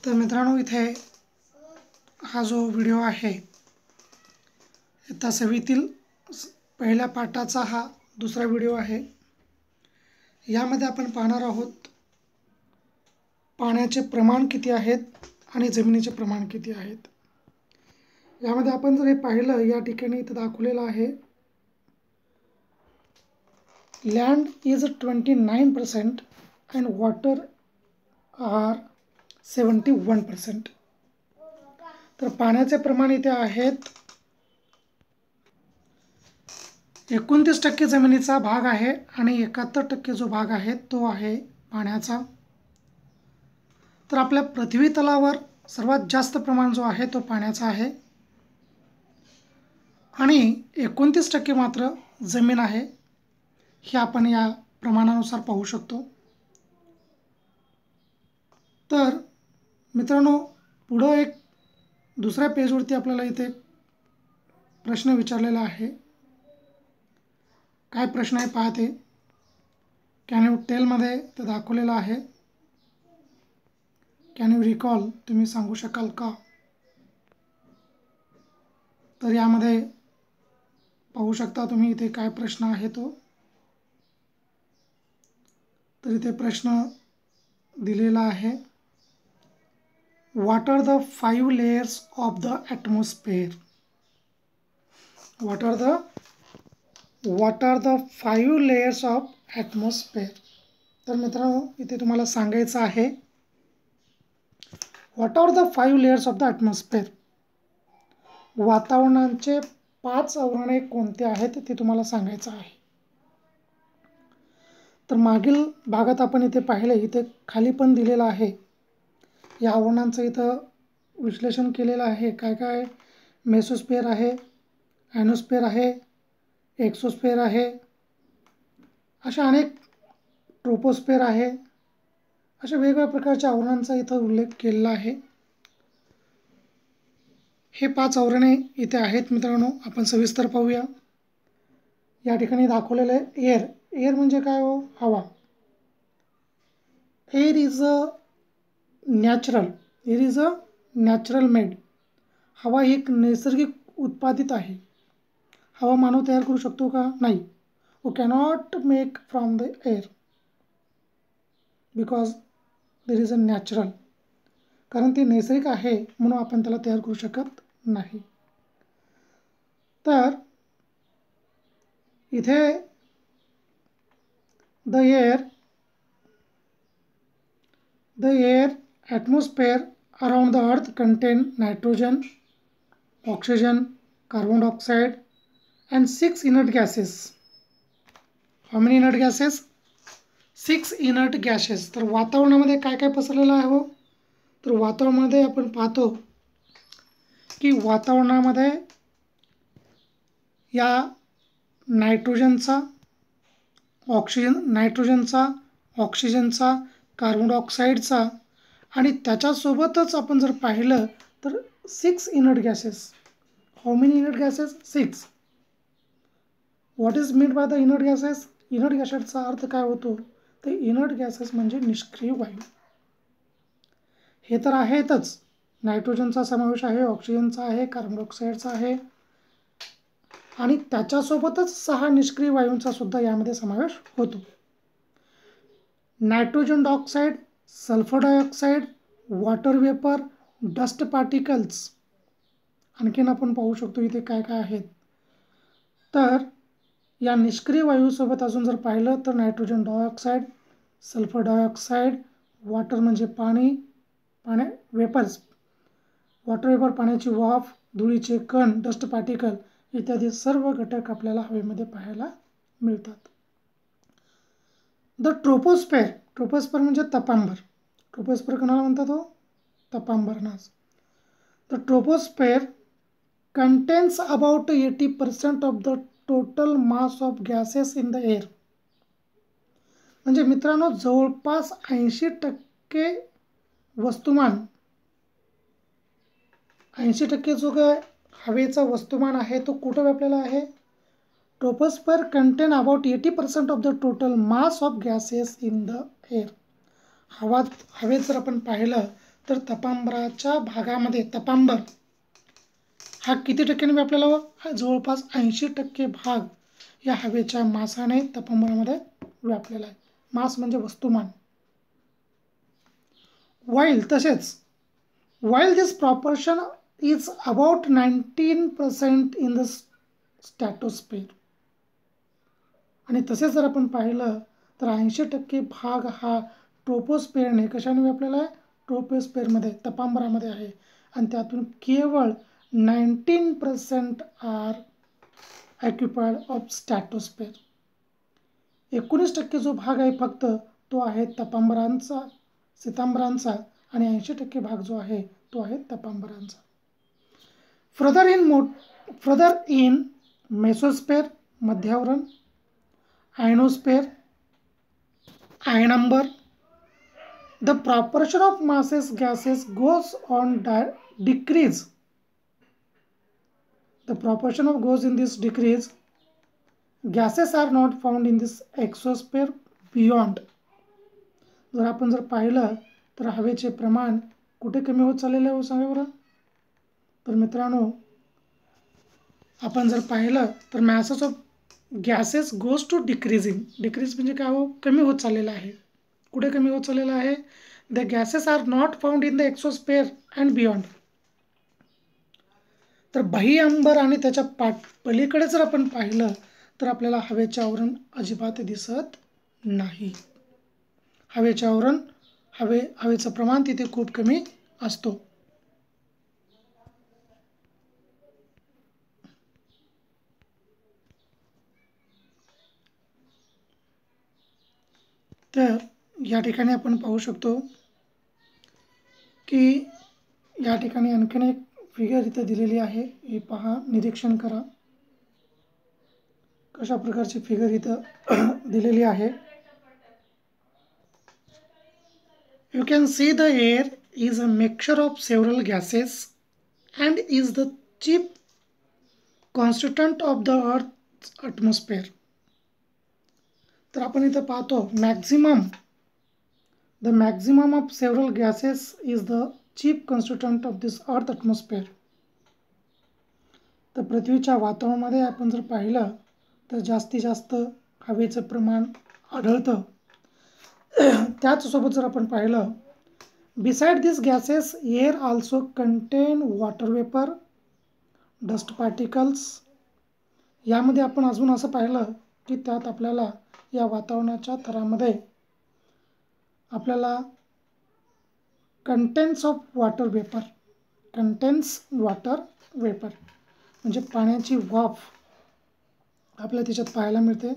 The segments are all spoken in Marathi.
तर मित्रांनो, इथे हा जो व्हिडिओ आहे इयत्ता 6वीतील पहिल्या पाठाचा हा दुसरा व्हिडिओ आहे। यामध्ये आपण पाहणार आहोत पाण्याचे प्रमाण किती आहेत आणि जमिनीचे प्रमाण किती आहेत। यामध्ये आपण जर हे पाहिलं, या ठिकाणी इथे दाखवलेलं आहे land is 29% and water are 71%। तर पाण्याचे प्रमाण इथे आहेत 29% जमिनीचा भाग आहे आणि 71% जो भाग आहे तो आहे पाण्याचा। तर आपल्या पृथ्वी तलावर सर्वात जास्त प्रमाण जो आहे तो पाण्याचा आहे आणि 29% मात्र जमीन आहे, हे आपण या प्रमाणानुसार पाहू शकतो। तर मित्रांनो, पुढे एक दुसऱ्या पेजवरती आपल्याला इथे प्रश्न विचारलेला आहे। काय प्रश्न आहे पाहते। कॅन यू टेल मध्ये ते दाखवलेलं आहे। कॅन यू रिकॉल, तुम्ही सांगू शकाल का। तर यामध्ये पाहू शकता तुम्ही इथे काय प्रश्न आहे तो। तर इथे प्रश्न दिलेला आहे, what are the 5 layers of the atmosphere. What are the 5 layers of atmosphere. तर मित्रांनो, इथे तुम्हाला सांगायचं आहे what are the 5 layers of the atmosphere. वातावरणाचे 5 आवरणे कोणते आहेत ते तुम्हाला सांगायचं आहे। तर मागील भागात आपण इथे पाहिले, इथे खाली पण दिलेलं आहे या आवरणांचं इथं विश्लेषण केलेलं आहे। काय काय, मेसोस्फिअर आहे, ॲनोस्फिअर आहे, एक्सोस्फिअर आहे, अशा अनेक, ट्रोपोस्फिअर आहे, अशा वेगवेगळ्या प्रकारच्या आवरणांचा इथं उल्लेख केलेला आहे। हे 5 आवरणे इथे आहेत मित्रांनो, आपण सविस्तर पाहूया। या ठिकाणी दाखवलेलं आहे एअर। एअर म्हणजे काय हो, हवा। Air is a natural made. हवा ही एक नैसर्गिक उत्पादित आहे। हवा मानव तयार करू शकतो का? नाही। We cannot make from the air because there is a natural, कारण ती नैसर्गिक आहे म्हणून आपण त्याला तयार करू शकत नाही। तर इथे the air atmosphere around the earth content nitrogen, oxygen, carbon dioxide and 6 inert gases. How many inert gases? 6 inert gases. तर वातावरणामध्ये काय काय पसरलेलं आहे हो? तर वातावरणामध्ये आपण पाहतो की वातावरणामध्ये या नायट्रोजनचा, ऑक्सिजनचा, कार्बन डायऑक्साईडचा आणि त्याच्यासोबतच आपण जर पाहिलं तर 6 inert gases. How many inert gases? 6. What is meant by the inert gases. Inert गॅसेसचा अर्थ काय होतो? तर इनर्ट गॅसेस म्हणजे निष्क्रिय वायू। हे तर आहेतच, नायट्रोजनचा समावेश आहे, ऑक्सिजनचा आहे, कार्बन डायऑक्साईडचा आहे आणि त्याच्यासोबतच 6 निष्क्रिय वायूंचा सुद्धा यामध्ये समावेश होतो। Nitrogen dioxide, sulphur dioxide, water vapour, dust particles. आणखीन आपण पाहू शकतो इथे काय काय आहेत। तर या निष्क्रिय वायूसोबत अजून जर पाहिलं तर nitrogen dioxide, sulphur dioxide, water म्हणजे पाणी, वेपर्स, वॉटर वेपर पाण्याची वाफ, धुळीचे कण, डस्ट पार्टिकल इत्यादी सर्व घटक आपल्याला हवेमध्ये पाहायला मिळतात। द ट्रोपोस्फिअर म्हणजे तपांबर। ट्रोपोस्फिअर कोणाला म्हणतात हो? तपांबरनास। The troposphere contains about 80% of the total mass of gases in the air. म्हणजे मित्रांनो, जवळपास 80% वस्तुमान, 80% जो काय हवेचा वस्तुमान आहे तो कुठं व्यापलेला आहे? Troposphere contain about 80% of the total mass of gases in the air. हवेत जर आपण पाहिलं तर तपांबराच्या भागामध्ये तपांबर हा किती टक्क्यांनी व्यापलेला हा जवळपास 80% भाग या हवेच्या मासाने तपांबरामध्ये व्यापलेला आहे. मास म्हणजे वस्तुमान. while this proportion is about 19% in the stratosphere. आणि तसेच जर आपण पाहिलं तर 80% भाग हा ट्रोपोस्फिअरने कशाने व्यापलेला आहे? ट्रोपोस्फिअरमध्ये तपांबरामध्ये आहे. आणि त्यातून केवळ 19% आर ऑक्युपाइड ऑफ स्ट्रॅटोस्फिअर. 19% जो भाग आहे फक्त तो आहे तपांबरांचा, सितांबरांचा, आणि 80% भाग जो आहे तो आहे तपांबरांचा. फर्दर इन मेसोस्फेअर मध्यावरण, आयनोस्फेअर, आयनंबर, the proportion of masses gases goes on decrease. The proportion of goes in this decrease. Gases are not found in this exosphere beyond. जर आपण पाहिलं तर हवेचे प्रमाण कुठे कमी होत चाललेले आहे सांगा बरं. तर मित्रांनो आपण जर पाहिलं तर masses of gases goes to decreasing. Decrease म्हणजे काय हो? कमी होत चाललेला आहे. कुठे कमी होत चाललेला आहे? The gases are not found in the exosphere and beyond. तर बाह्य अंबर आणि त्याच्या पलीकडे जर आपण पाहिलं तर आपल्याला हवेचे आवरण अजिबात दिसत नाही. हवेचे आवरण हवेचं प्रमाण तिथे खूप कमी असतो. तर या ठिकाणी आपण पाहू शकतो की या ठिकाणी आणखीन एक फिगर इथे दिलेली आहे. हे पहा, निरीक्षण करा कशा प्रकारची फिगर इथं दिलेली आहे. You can see the air is a mixture of several gases and is the chief constituent of the Earth's atmosphere. तर आपण इथं पाहतो the maximum of several gases is the chief constituent of this Earth atmosphere. तर पृथ्वीच्या वातावरणामध्ये आपण जर पाहिलं तर जास्तीत जास्त हवेचं प्रमाण आढळतं. त्याच सोबत जर आपण पाहिलं beside these gases air also contain water vapor, dust particles. यामध्ये आपण अजून असं पाहिलं की त्यात आपल्याला या वातावरणाच्या थरामध्ये आपल्याला कंटेन्स वॉटर वेपर म्हणजे पाण्याची वाफ आपल्याला त्याच्यात पाहायला मिळते.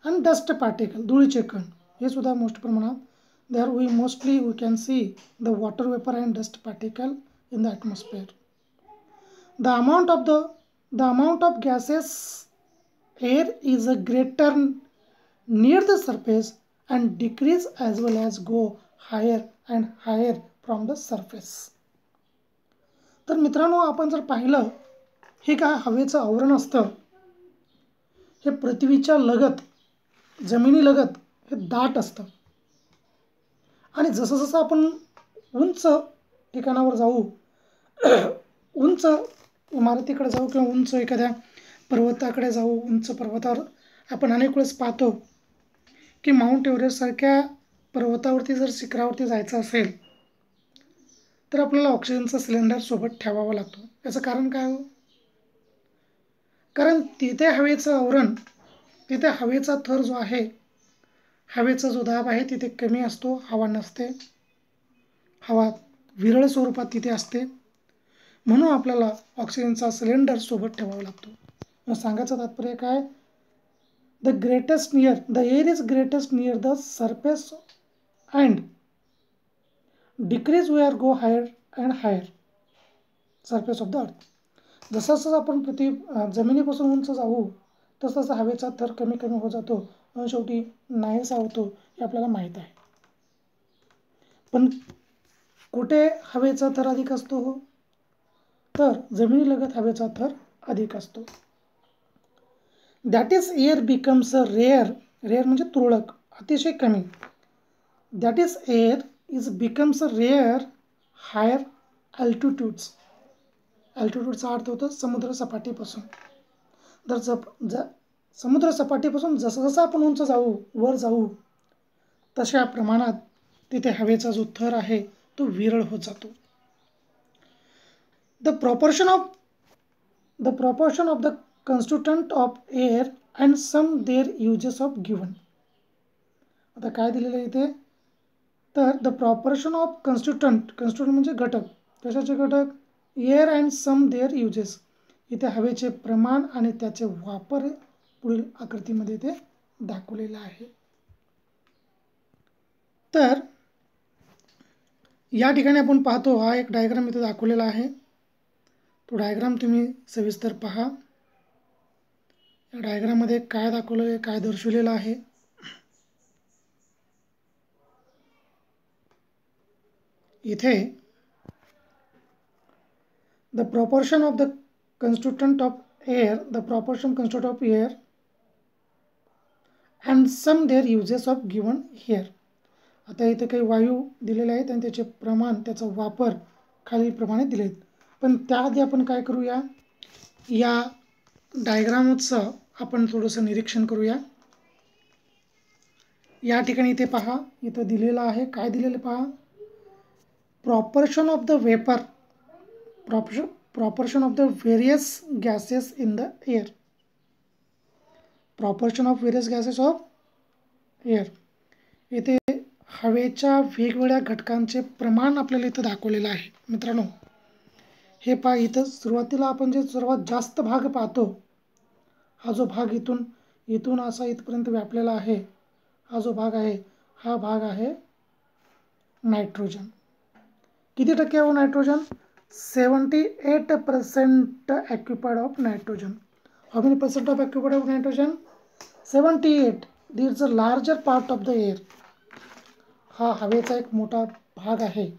आणि डस्ट पार्टिकल, धुळीचे कण, हे सुद्धा मोस्ट प्रमाणात there we can see the water vapor and dust particle in the atmosphere. The amount of gases air is a greater near the surface and decrease as well as go higher and higher from the surface. तर मित्रांनो आपण जर पाहिलं हे काय हवेचं आवरण असतं हे पृथ्वीच्या लगत, जमिनी लगत हे दाट असतं. आणि जसं जसं आपण उंच ठिकाणावर जाऊ, उंच इमारतीकडे जाऊ किंवा उंच एखाद्या पर्वताकडे जाऊ, उंच पर्वतावर आपण अनेक वेळेस पाहतो की माउंट एव्हरेस्ट सारख्या पर्वतावरती जर शिखरावरती जायचं असेल तर आपल्याला ऑक्सिजनचा सिलेंडर सोबत ठेवावा लागतो. याचं कारण काय हो? कारण तिथे हवेचं आवरण, तिथे हवेचा थर जो आहे, हवेचा जो दाब आहे तिथे कमी असतो, हवा नसते, हवा विरळ स्वरूपात तिथे असते. म्हणून आपल्याला ऑक्सिजनचा सिलेंडर सोबत ठेवावा लागतो. मग सांगायचं तात्पर्य काय? the air is greatest near the surface and decrease where go higher and higher surface of the earth. जसं जसं आपण जमिनीपासून उंच जाऊ तसं तसं हवेचा थर कमी कमी होत जातो आणि शेवटी नाहीसा होतो हे आपल्याला माहीत आहे. पण कुठे हवेचा थर अधिक असतो हो? तर जमिनीलगत हवेचा थर अधिक असतो. That is air becomes a rare म्हणजे तुरळक, अतिशय कमी. That is air becomes a rare higher altitudes. अल्टिट्यूडचा अर्थ होतो समुद्र सपाटीपासून. समुद्र सपाटीपासून जसं जसं आपण उंच जाऊ, वर जाऊ, तशा प्रमाणात तिथे हवेचा जो थर आहे तो विरळ होत जातो. The proportion of the constituent of air and some their uses of given. आता काय दिलेलं आहे इथे, तर द प्रॉपोर्शन ऑफ कन्स्टिट्यूएंट म्हणजे घटक. कशाचे घटक? Air and some their uses. इथे हवेचे प्रमाण आणि त्याचे वापर पुढील आकृतीमध्ये इथे दाखवलेला आहे. तर या ठिकाणी आपण पाहतो, हा एक डायग्राम इथे दाखवलेला आहे. तो डायग्राम तुम्ही सविस्तर पहा. या डायग्राममध्ये काय दाखवलं आहे, काय दर्शवलेलं आहे. इथे the proportion of the constituent of air, the proportion constituent of air and some their uses of given here. आता इथे काही वायू दिलेले आहेत आणि त्याचे प्रमाण, त्याचा वापर खालीलप्रमाणे दिले आहेत. पण त्याआधी आपण काय करूया, या डायग्रामचं आपण थोडंसं निरीक्षण करूया. या ठिकाणी इथे पहा, इथं दिलेलं आहे. काय दिलेलं पहा, proportion of the vapor, proportion of the various gases in the air. Proportion of various gases of air. इथे हवेच्या वेगवेगळ्या घटकांचे प्रमाण आपल्याला इथं दाखवलेलं आहे. मित्रांनो, हे पहा, इथं सुरुवातीला आपण जे सर्वात जास्त भाग पाहतो, हा जो भाग इथून असा इथपर्यंत व्यापलेला आहे, हा जो भाग आहे, हा भाग आहे नायट्रोजन. किती टक्के आहे nitrogen? 78% occupied of nitrogen. How many percent of occupied of nitrogen? 78. This is a larger part of the air. हा हवेचा एक मोठा भाग आहे.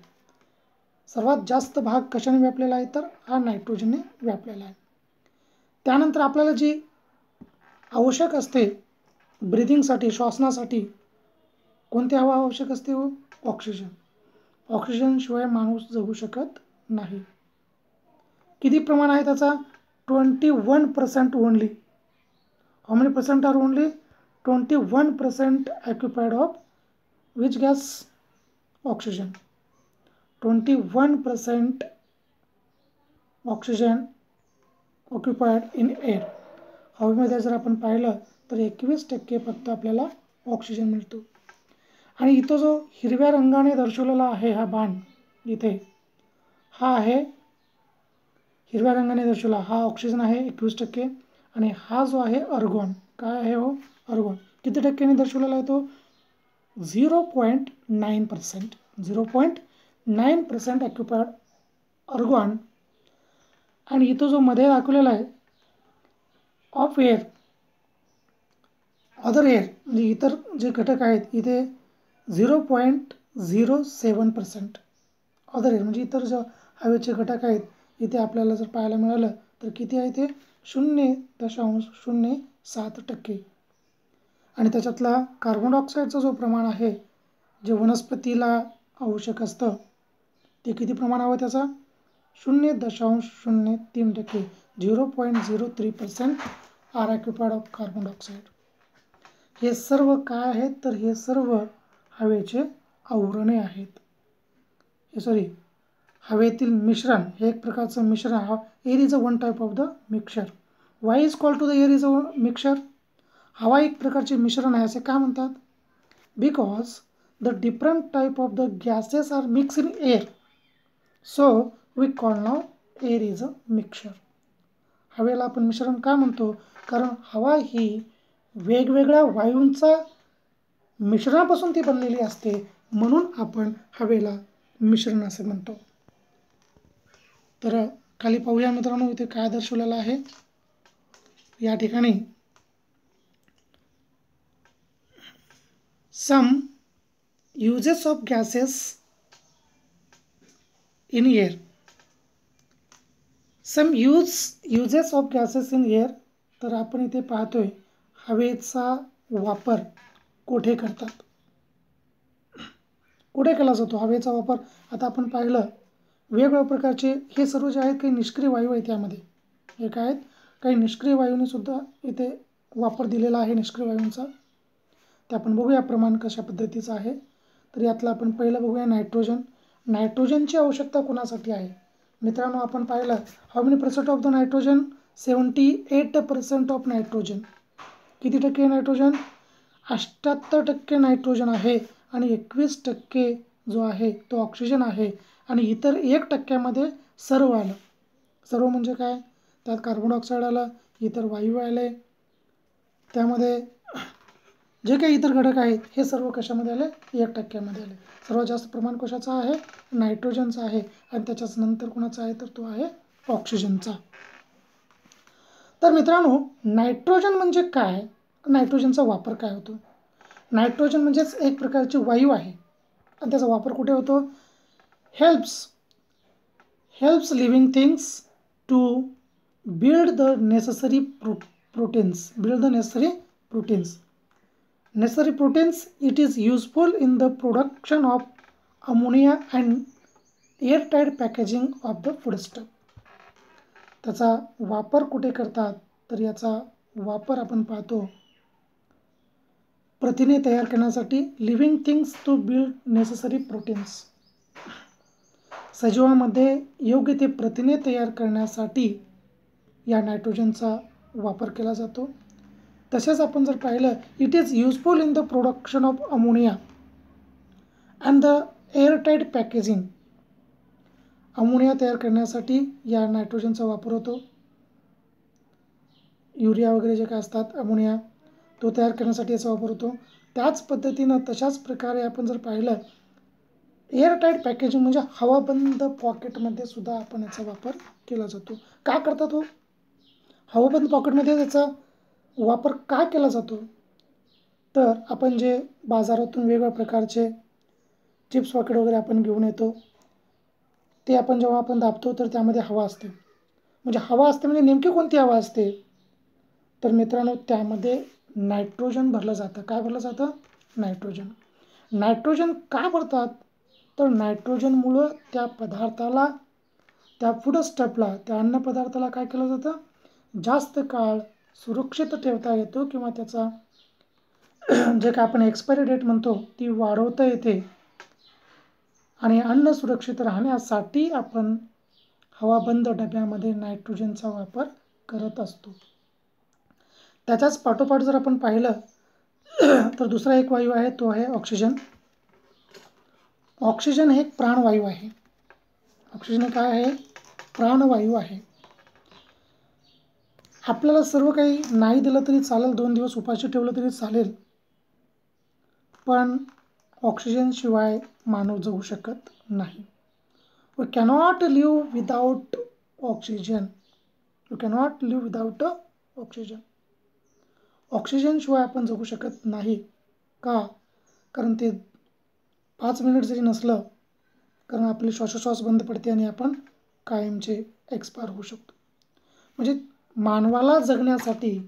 सर्वात जास्त भाग कशाने व्यापलेला आहे, तर हा नायट्रोजनने व्यापलेला आहे. त्यानंतर आपल्याला जी आवश्यक असते ब्रीदिंगसाठी, श्वासनासाठी, कोणती हवा आवश्यक असते? ऑक्सिजन. ऑक्सिजन शिवाय माणूस जगू शकत नाही. किती प्रमाण आहे त्याचा? 21% only. How many percent are only? 21% occupied of which gas? Oxygen. 21% oxygen occupied in air. हवेमध्ये जर आपण पाहिलं तर 21% फक्त आपल्याला ऑक्सिजन मिळतो. आणि इथं जो हिरव्या रंगाने दर्शवलेला आहे हा बाण, इथे हा आहे हिरव्या रंगाने दर्शवला, हा ऑक्सिजन आहे 21%. आणि हा जो आहे अर्गॉन, काय आहे हो? अर्गॉन. किती टक्क्याने दर्शवलेला आहे तो? 0.9%. 0.9% ऑक्युपाइड अर्गॉन. आणि इथं जो मध्ये दाखवलेला आहे ऑफ एअर, अदर एअर, म्हणजे इतर जे घटक आहेत, इथे 0.07%. अदर एअर म्हणजे इतर जो हवेचे घटक आहेत, इथे आपल्याला जर पाहायला मिळालं तर किती आहे ते? 0.07%. आणि त्याच्यातला कार्बन डायऑक्साईडचा जो प्रमाण आहे, जे वनस्पतीला आवश्यक असतं, ते किती प्रमाण हवं त्याचा? 0.03%. 0.03% are occupied of carbon dioxide. हे सर्व काय आहेत, तर हे सर्व हवेचे आवरणे आहेत. हवेतील मिश्रण, हे एक प्रकारचं मिश्रण. Air is a one type of the mixture. Why is called to the air is a mixture? हवा एक प्रकारचे मिश्रण आहे असे का म्हणतात? Because the different type of the gases are mix in air, so we call now air is a mixture. हवेला आपण मिश्रण का म्हणतो? कारण हवा ही वेगवेगळ्या वायूंचा मिश्रणापासून ती बनलेली असते, म्हणून आपण हवेला मिश्रण असे म्हणतो. तर खाली पाहूया मित्रांनो, इथे काय दर्शवलेलं आहे. या ठिकाणी some uses of gases in air. Some uses of gases in air. तर आपण इथे पाहतोय हवेचा वापर कुठे करतात, कुठे केला जातो हवेचा वापर. आता आपण पाहिलं वेगवेगळ्या प्रकारचे हे सर्व जे आहेत काही निष्क्रिय वायू आहेत यामध्ये. हे काय आहेत, काही निष्क्रिय वायूंनी सुद्धा इथे वापर दिलेला आहे निष्क्रिय वायूंचा. ते आपण बघूया प्रमाण कशा पद्धतीचं आहे. तर यातलं आपण पहिलं बघूया नायट्रोजन. नायट्रोजनची आवश्यकता कोणासाठी आहे मित्रांनो? आपण पाहिलं how many percent of the nitrogen? 78% of nitrogen. किती टक्के नायट्रोजन? 78% नायट्रोजन आहे आणि 21% जो आहे तो ऑक्सिजन आहे आणि इतर 1% सर्व आलं. सर्व म्हणजे काय? त्यात कार्बन डायऑक्साईड आलं, इतर वायू आले, त्यामध्ये जे काही इतर घटक आहेत हे सर्व कशामध्ये आले? 1% आले. सर्वात जास्त प्रमाण कशाचं आहे? नायट्रोजनचं आहे आणि त्याच्याच नंतर कोणाचा आहे? तर तो आहे ऑक्सिजनचा. तर मित्रांनो, नायट्रोजन म्हणजे काय? नायट्रोजनचा वापर काय होतो? नायट्रोजन म्हणजेच एक प्रकारची वायू आहे आणि त्याचा वापर कुठे होतो? Helps living things to build the necessary proteins. Necessary proteins, it is useful in the production of ammonia and airtight packaging of the foodstuff. त्याचा वापर कुठे करतात? तर याचा वापर आपण पाहतो प्रथिने तयार करण्यासाठी. Living things to build necessary proteins. सजीवामध्ये योग्य ते प्रथिने तयार करण्यासाठी या नायट्रोजनचा वापर केला जातो. तसेच आपण जर पाहिलं, it is useful in the production of ammonia and the airtight packaging. Ammonia तयार करण्यासाठी या नायट्रोजनचा वापर होतो. युरिया वगैरे जे काय असतात, अमोनिया तो तयार करण्यासाठी याचा वापर होतो. त्याच पद्धतीनं तशाच प्रकारे आपण जर पाहिलं, एअरटाईट पॅकेजिंग म्हणजे हवाबंद पॉकेटमध्ये सुद्धा आपण याचा वापर केला जातो. का करतात हो? हवाबंद पॉकेटमध्ये याचा वापर का केला जातो? तर आपण जे बाजारातून वेगवेगळ्या प्रकारचे चिप्स पॉकेट वगैरे आपण घेऊन येतो, ते आपण जेव्हा आपण दाबतो तर त्यामध्ये हवा असते. म्हणजे हवा असते म्हणजे नेमकी कोणती हवा असते? तर मित्रांनो, त्यामध्ये नायट्रोजन भरलं जातं. काय भरलं जातं? नायट्रोजन. नायट्रोजन का भरतात? तर नायट्रोजनमुळं त्या पदार्थाला, त्या फूडस्टफला, त्या अन्नपदार्थाला काय केलं जातं? जास्त काळ सुरक्षित ठेवता येतो किंवा त्याचा जे काय आपण एक्सपायरी डेट म्हणतो ती वाढवता येते आणि अन्न सुरक्षित राहण्यासाठी आपण हवाबंद डब्यामध्ये नायट्रोजनचा वापर करत असतो. त्याच्याच पाठोपाठ जर आपण पाहिलं तर दुसरा एक वायू आहे, तो आहे ऑक्सिजन. ऑक्सिजन हे एक प्राणवायू आहे. ऑक्सिजन काय आहे? प्राणवायू आहे. आपल्याला सर्व काही नाही दिलं तरी चालेल, 2 दिवस उपाशी ठेवलं तरी चालेल, पण ऑक्सिजन शिवाय मानव जगू शकत नाही. We cannot live without oxygen. You cannot live without oxygen. Oxygen शिवाय आपण जगू शकत नाही. का? कारण ते 5 मिनिट जरी नसलं, कारण आपली श्वासोच्छ्वास बंद पडते आणि आपण कायमचे एक्सपायर होऊ शकतो. म्हणजे मानवाला जगण्यासाठी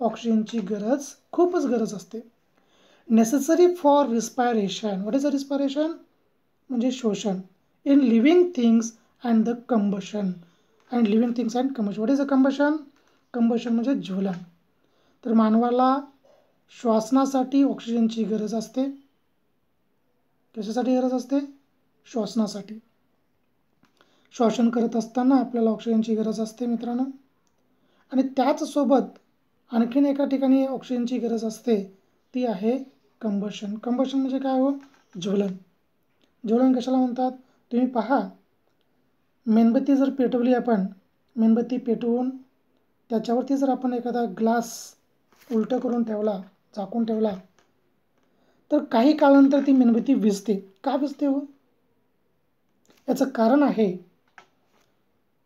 ऑक्सिजनची खूपच गरज असते. Necessary for respiration. What is a respiration? म्हणजे श्वसन. In living things and the combustion. And living things and combustion. What is a combustion? Combustion म्हणजे ज्वलन. तर मानवाला श्वासनासाठी ऑक्सिजनची गरज असते. कशासाठी गरज असते? श्वासनासाठी. श्वसन करत असताना आपल्याला ऑक्सिजनची गरज असते मित्रांनो. आणि त्याचसोबत आणखीन एका ठिकाणी ऑक्सिजनची गरज असते, ती आहे कंबशन. कंबशन म्हणजे काय हो? ज्वलन. ज्वलन कशाला म्हणतात? तुम्ही पहा, मेणबत्ती जर पेटवली आपण, मेणबत्ती पेटवून त्याच्यावरती जर आपण एखादा ग्लास उलटं करून ठेवला, झाकून ठेवला, तर काही काळानंतर ती मेणबत्ती विझते. का विझते हो? याचं कारण आहे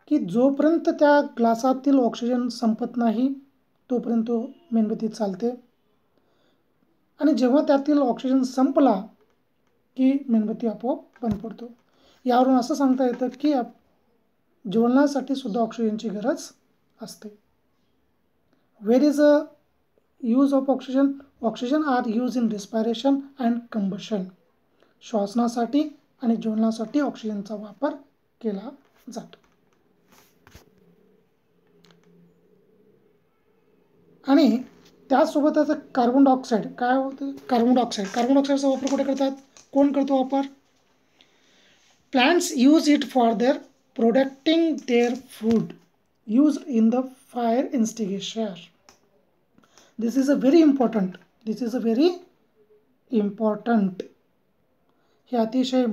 की जोपर्यंत त्या ग्लासातील ऑक्सिजन संपत नाही तोपर्यंत मेणबत्ती चालते आणि जेव्हा त्यातील ऑक्सिजन संपला की मेणबत्ती आपोआप बंद पडतो. यावरून असं सांगता येतं की ज्वलनासाठी सुद्धा ऑक्सिजनची गरज असते. Where is a use of oxygen? Oxygen are use in respiration and combustion. श्वासनासाठी आणि ज्वलनासाठी ऑक्सिजनचा वापर केला जातो. आणि त्यासोबतच कार्बन डायऑक्साईड काय होतं? कार्बन डायऑक्साईडचा वापर कुठे करतात? कोण करतो वापर? Plants use it for their producting their food use in the fire extinguisher. This is a very important. हे अतिशय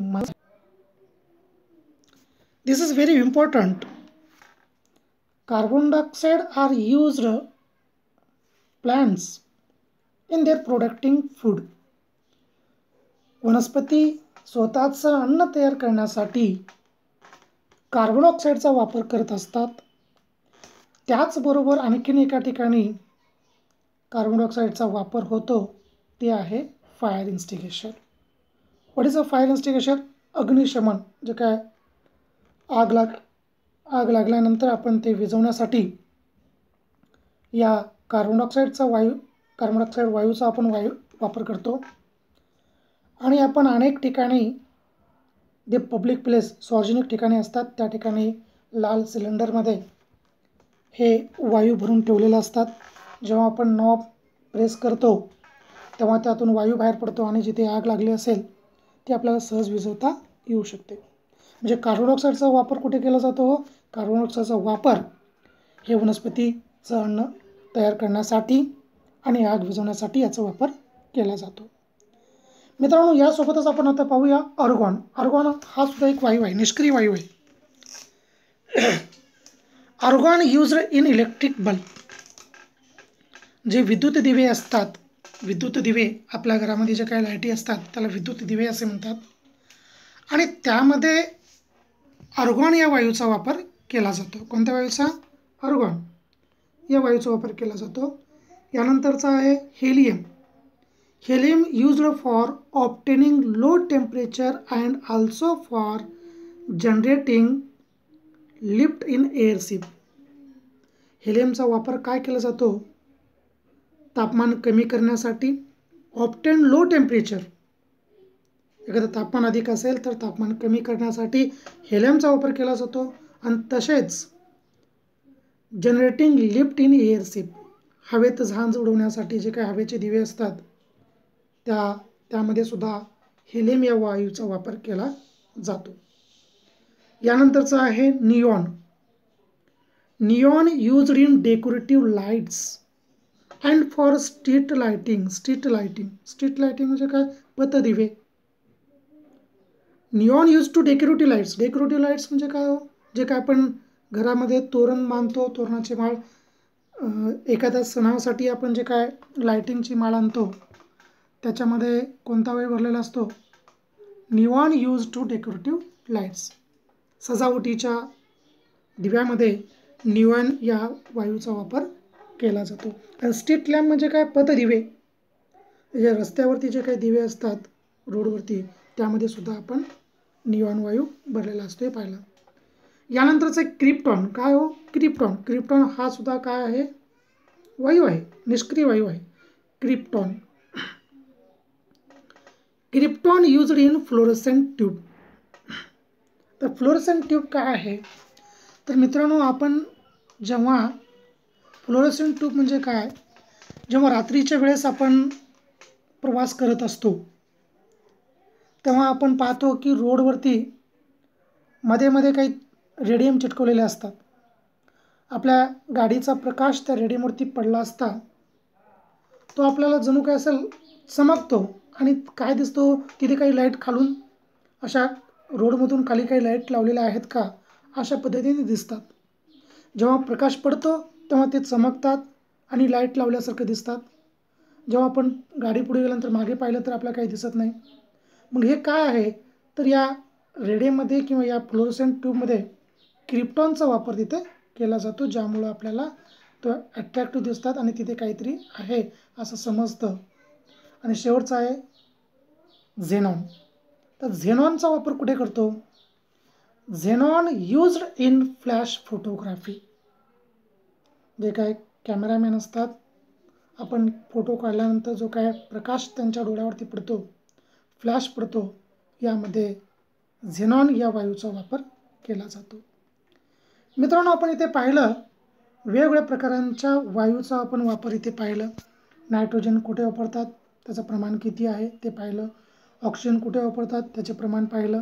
this is very important. Carbon dioxide are used plants in their producing food. वनस्पती स्वतःचं अन्न तयार करण्यासाठी कार्बन डायऑक्साईडचा वापर करत असतात. त्याचबरोबर आणखीन एका ठिकाणी कार्बन डायऑक्साईडचा वापर होतो ते आहे fire extinguisher. What is a fire extinguisher? अग्निशमन. जे काय आग लागल्यानंतर आपण ते विझवण्यासाठी या कार्बन डायऑक्साईड वायूचा आपण वापर करतो. आणि आपण अनेक ठिकाणी जे पब्लिक प्लेस सार्वजनिक ठिकाणी असतात त्या ठिकाणी लाल सिलेंडरमध्ये हे वायू भरून ठेवलेले असतात. जेव्हा आपण नॉब प्रेस करतो तेव्हा त्यातून वायू बाहेर पडतो आणि जिथे आग लागली असेल ती आपल्याला सहज विझवता येऊ शकते. म्हणजे कार्बन डायऑक्साईडचा वापर कुठे केला जातो? कार्बन डायऑक्साईडचा वापर हे वनस्पतीचं अन्न तयार करण्यासाठी आणि आग विझवण्यासाठी याचा वापर केला जातो. मित्रांनो, यासोबतच आपण आता पाहूया आर्गॉन. आर्गॉन हा सुद्धा एक वायू आहे, निष्क्रिय वायू आहे. Argon used in electric bulb. जे विद्युत दिवे असतात, विद्युत दिवे आपल्या घरामध्ये जे काही लाईटी असतात त्याला विद्युत दिवे असे म्हणतात. आणि त्यामध्ये आर्गॉन या वायूचा वापर केला जातो. कोणत्या वायूचा? आर्गॉन या वायूचा वापर केला जातो. यानंतरचा आहे helium. Helium used for obtaining low temperature and also for generating lift in airship. हेलियमचा वापर काय केला जातो? तापमान कमी करण्यासाठी. ऑब्टेन लो टेम्परेचर, एखादं तापमान अधिक असेल तर तापमान कमी करण्यासाठी हेलियमचा वापर केला जातो. आणि तसेच जनरेटिंग लिफ्ट इन एअरशिप, हवेत झांज उडवण्यासाठी जे काही हवेचे दिवे असतात त्यामध्ये सुद्धा हेलियम या वायूचा वापर केला जातो. यानंतरचा आहे neon. Neon used in decorative lights and for street lighting म्हणजे काय? पथदिवे. Neon use to decorative lights म्हणजे काय हो? जे काय आपण घरामध्ये तोरण बांधतो, तोरणाची माळ, एखाद्या सणासाठी आपण जे काय लाइटिंगची माळ आणतो त्याच्यामध्ये कोणता वायू भरलेला असतो? Neon use to decorative lights. सजावटीच्या दिव्यामध्ये निऑन या वायूचा वापर केला जातो. आणि स्ट्रीट लॅम्प म्हणजे काय? पथदिवे. जे रस्त्यावरती जे काही दिवे असतात रोडवरती त्यामध्ये सुद्धा आपण निऑन वायू भरलेला असतो हे पाहिलं. यानंतरचं क्रिप्टॉन. काय हो? क्रिप्टॉन हा सुद्धा काय आहे? वायू आहे, निष्क्रिय वायू आहे. Krypton used in fluorescent tube. तर फ्लोरोसेंट ट्यूब काय आहे? तर मित्रांनो, आपण जेव्हा फ्लोरोसेंट ट्यूब म्हणजे काय? जेव्हा रात्रीच्या वेळेस आपण प्रवास करत असतो तेव्हा आपण पाहतो की रोडवरती मध्ये मध्ये काही रेडियम चिटकवलेले असतात. आपल्या गाडीचा प्रकाश त्या रेडियमवरती पडला असता तो आपल्याला जणू काय असेल चमकतो आणि काय दिसतो? तिथे काही लाईट खालून अशा रोडमधून खाली काही लाईट लावलेल्या आहेत का अशा पद्धतीने दिसतात. जेव्हा प्रकाश पडतो तेव्हा ते चमकतात आणि लाईट लावल्यासारखं दिसतात. जेव्हा आपण गाडी पुढे गेल्यानंतर मागे पाहिलं तर आपल्याला काही दिसत नाही. मग हे काय आहे? तर या रेडियममध्ये किंवा या फ्लोरोसेंट ट्यूबमध्ये क्रिप्टॉनचा वापर तिथे केला जातो, ज्यामुळं आपल्याला तो अट्रॅक्टिव्ह दिसतात आणि तिथे काहीतरी आहे असं समजतं. आणि शेवटचा आहे झेनॉन. तर झेनॉनचा वापर कुठे करतो? Xenon used in flash photography. जे काय कॅमेरामॅन असतात, आपण फोटो काढल्यानंतर जो काय प्रकाश त्यांच्या डोळ्यावरती पडतो, फ्लॅश पडतो, यामध्ये झेनॉन या वायूचा वापर केला जातो. मित्रांनो, आपण इथे पाहिलं वेगवेगळ्या प्रकारांच्या वायूचा आपण वापर इथे पाहिलं. नायट्रोजन कुठे वापरतात, त्याचं प्रमाण किती आहे ते पाहिलं. ऑक्सिजन कुठे वापरतात, त्याचे प्रमाण पाहिलं.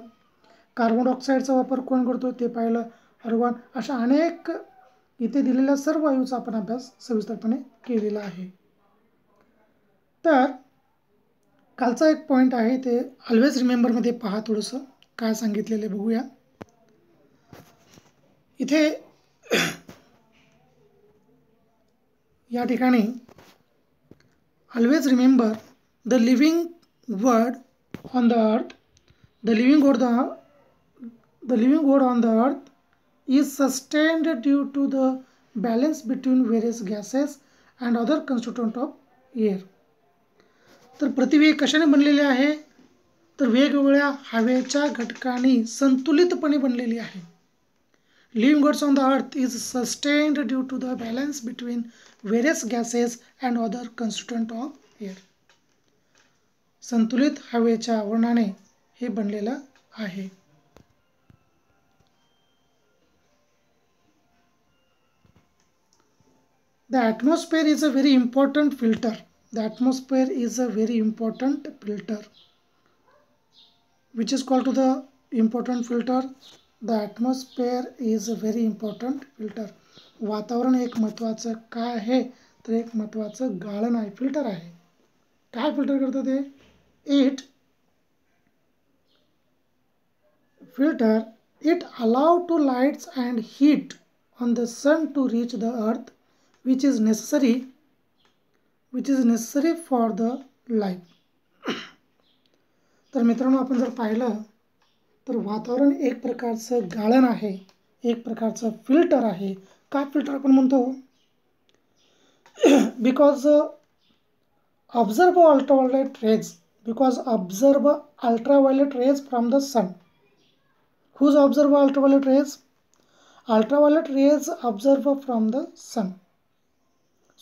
कार्बन डायऑक्साईडचा वापर कोण करतो ते पाहिलं. आर्गॉन, अशा अनेक इथे दिलेल्या सर्व वायूचा आपण अभ्यास सविस्तरपणे केलेला आहे. तर कालचा एक पॉईंट आहे ते ऑलवेज रिमेंबरमध्ये पहा, थोडंसं काय सांगितलेलं बघूया. इथे या ठिकाणी always remember the living word on the earth, the living word on the earth is sustained due to the balance between various gases and other constituent of air. तर पृथ्वी कशाने बनलेली आहे, तर वेगवेगळ्या हवेच्या घटकांनी संतुलितपणे बनलेली आहे. Living words on the earth is sustained due to the balance between various gases and other constituent of air. संतुलित हवेच्या आवरणाने हे बनलेलं आहे. The atmosphere is a very important filter. The atmosphere is a very important filter. Which is called to the important filter? The atmosphere is a very important filter. वातावरण एक महत्त्वाचं काय आहे, तर एक महत्त्वाचं गाळण आहे, फिल्टर आहे. काय फिल्टर करतं ते? It allow to lights and heat on the sun to reach the earth, which is necessary for the life. तर मित्रांनो, आपण जर पाहिलं तर वातावरण एक प्रकारचं गाळण आहे, एक प्रकारचं फिल्टर आहे. का फिल्टर आपण म्हणतो? Because observe ultraviolet rays from the sun. Who's observe ultraviolet rays? Ultraviolet rays observe from the sun.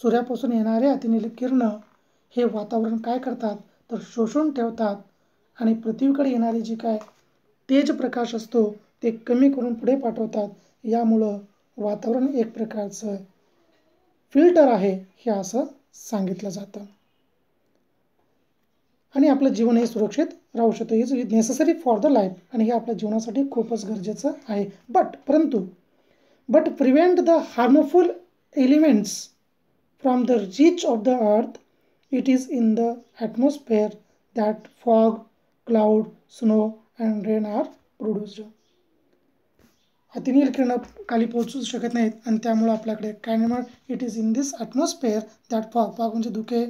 सूर्यापासून येणारे अतिनील किरण हे वातावरण काय करतात, तर शोषून ठेवतात आणि पृथ्वीकडे येणारे जे काय तेज प्रकाश असतो ते कमी करून पुढे पाठवतात. यामुळं वातावरण एक प्रकारचं फिल्टर आहे हे असं सांगितलं जातं. आणि आपलं जीवन हे सुरक्षित राहू शकतं. Is necessary for the life, आणि हे आपल्या जीवनासाठी खूपच गरजेचं आहे. But prevent the harmful elements from the reach of the earth. It is in the atmosphere that fog, cloud, snow and rain are produced. अतिनील किरण खाली पोहोचू शकत नाहीत आणि त्यामुळे आपल्याकडे काय निर्माण? It is in this ॲटमॉस्फेअर that fog म्हणजे धुके,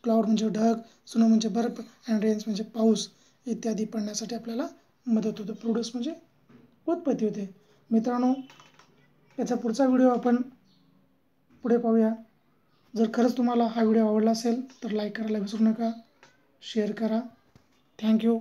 क्लाउड म्हणजे ढग, स्नो म्हणजे बर्फ अँड रेन्स म्हणजे पाऊस इत्यादी पडण्यासाठी आपल्याला मदत होते. प्रोड्यूस म्हणजे उत्पत्ती होते. मित्रांनो, याचा पुढचा व्हिडिओ आपण पुढे पाहूया. जर खरंच तुम्हाला हा व्हिडिओ आवडला असेल तर लाईक करायला विसरू नका, शेअर करा. थँक्यू.